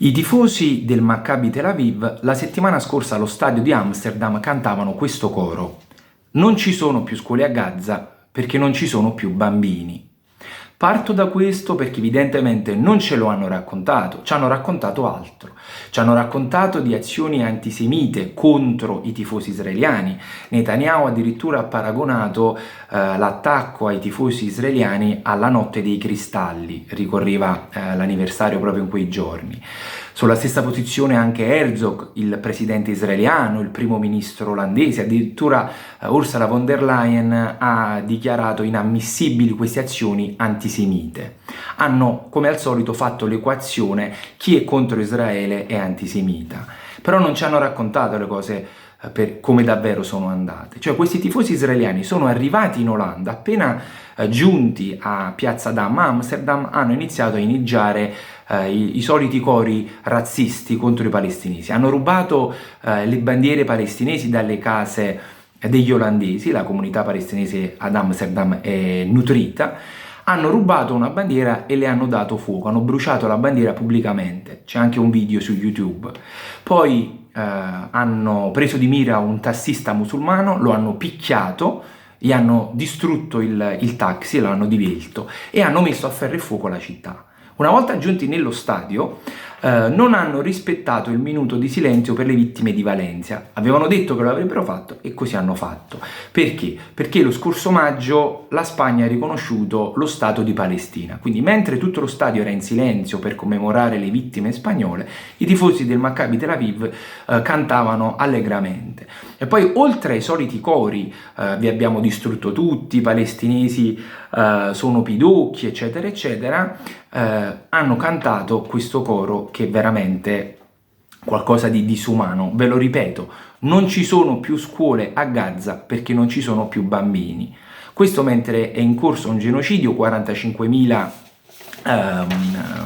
I tifosi del Maccabi Tel Aviv la settimana scorsa allo stadio di Amsterdam cantavano questo coro: non ci sono più scuole a Gaza perché non ci sono più bambini. Parto da questo perché evidentemente non ce lo hanno raccontato, ci hanno raccontato altro. Ci hanno raccontato di azioni antisemite contro i tifosi israeliani. Netanyahu addirittura ha paragonato l'attacco ai tifosi israeliani alla notte dei cristalli, ricorreva l'anniversario proprio in quei giorni. Sulla stessa posizione anche Herzog, il presidente israeliano, il primo ministro olandese, addirittura Ursula von der Leyen ha dichiarato inammissibili queste azioni antisemite. Hanno, come al solito, fatto l'equazione: chi è contro Israele è antisemita. Però non ci hanno raccontato le cose per come davvero sono andate. Cioè, questi tifosi israeliani sono arrivati in Olanda, appena giunti a Piazza Dam a Amsterdam, hanno iniziato a inneggiare i soliti cori razzisti contro i palestinesi. Hanno rubato le bandiere palestinesi dalle case degli olandesi, la comunità palestinese ad Amsterdam è nutrita. Hanno rubato una bandiera e le hanno dato fuoco, hanno bruciato la bandiera pubblicamente, c'è anche un video su YouTube. Poi hanno preso di mira un tassista musulmano, lo hanno picchiato, gli hanno distrutto il taxi, lo hanno divelto e hanno messo a ferro e fuoco la città. Una volta giunti nello stadio, non hanno rispettato il minuto di silenzio per le vittime di Valencia. Avevano detto che lo avrebbero fatto e così hanno fatto. Perché? Perché lo scorso maggio la Spagna ha riconosciuto lo Stato di Palestina. Quindi mentre tutto lo stadio era in silenzio per commemorare le vittime spagnole, i tifosi del Maccabi Tel Aviv cantavano allegramente. E poi, oltre ai soliti cori, vi abbiamo distrutto tutti, i palestinesi sono pidocchi, eccetera, eccetera, hanno cantato questo coro che è veramente qualcosa di disumano. Ve lo ripeto: non ci sono più scuole a Gaza perché non ci sono più bambini. Questo mentre è in corso un genocidio, 45.000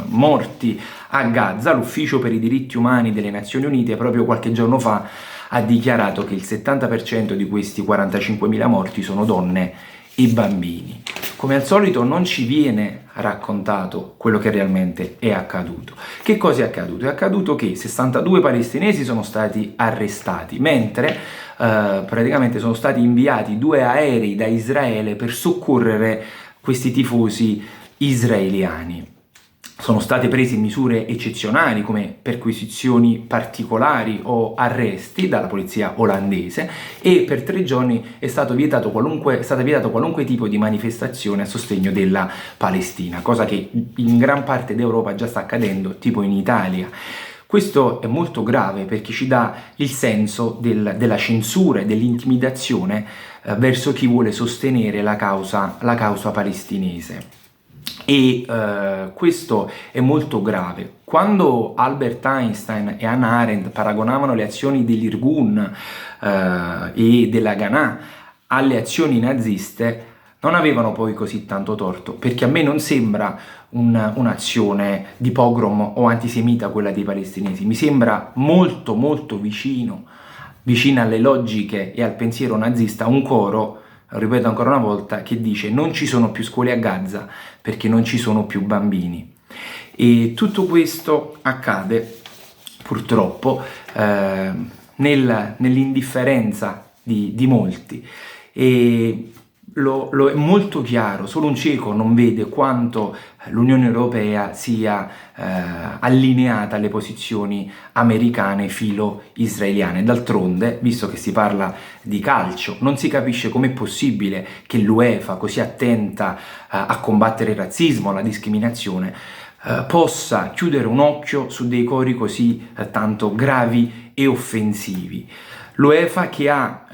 morti a Gaza. L'Ufficio per i diritti umani delle Nazioni Unite proprio qualche giorno fa ha dichiarato che il 70% di questi 45.000 morti sono donne e bambini. Come al solito non ci viene raccontato quello che realmente è accaduto. Che cosa è accaduto? È accaduto che 62 palestinesi sono stati arrestati, mentre praticamente sono stati inviati 2 aerei da Israele per soccorrere questi tifosi israeliani. Sono state prese misure eccezionali come perquisizioni particolari o arresti dalla polizia olandese e per 3 giorni è stata vietato qualunque tipo di manifestazione a sostegno della Palestina, cosa che in gran parte d'Europa già sta accadendo, tipo in Italia. Questo è molto grave perché ci dà il senso della censura e dell'intimidazione verso chi vuole sostenere la causa palestinese. E questo è molto grave. Quando Albert Einstein e Hannah Arendt paragonavano le azioni dell'Irgun e della Haganah alle azioni naziste, non avevano poi così tanto torto, perché a me non sembra un'azione di pogrom o antisemita quella dei palestinesi. Mi sembra molto molto vicina alle logiche e al pensiero nazista, un coro, ripeto ancora una volta, che dice: non ci sono più scuole a Gaza perché non ci sono più bambini. E tutto questo accade purtroppo nell'indifferenza di molti, e lo è molto chiaro. Solo un cieco non vede quanto l'Unione Europea sia allineata alle posizioni americane filo-israeliane. D'altronde, visto che si parla di calcio, non si capisce com'è possibile che l'UEFA, così attenta a combattere il razzismo, la discriminazione, possa chiudere un occhio su dei cori così tanto gravi e offensivi. L'UEFA che ha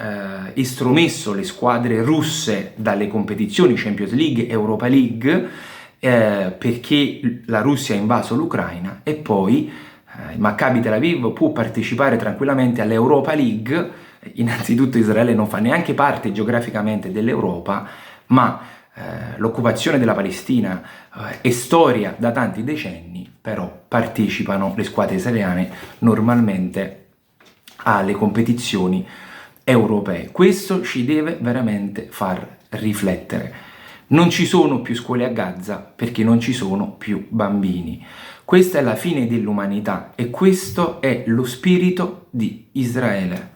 estromesso le squadre russe dalle competizioni Champions League, Europa League, perché la Russia ha invaso l'Ucraina, e poi il Maccabi Tel Aviv può partecipare tranquillamente all'Europa League. Innanzitutto Israele non fa neanche parte geograficamente dell'Europa, ma l'occupazione della Palestina è storia da tanti decenni, però partecipano le squadre israeliane normalmente alle competizioni europee. Questo ci deve veramente far riflettere, Non ci sono più scuole a Gaza perché non ci sono più bambini. Questa è la fine dell'umanità e questo è lo spirito di Israele.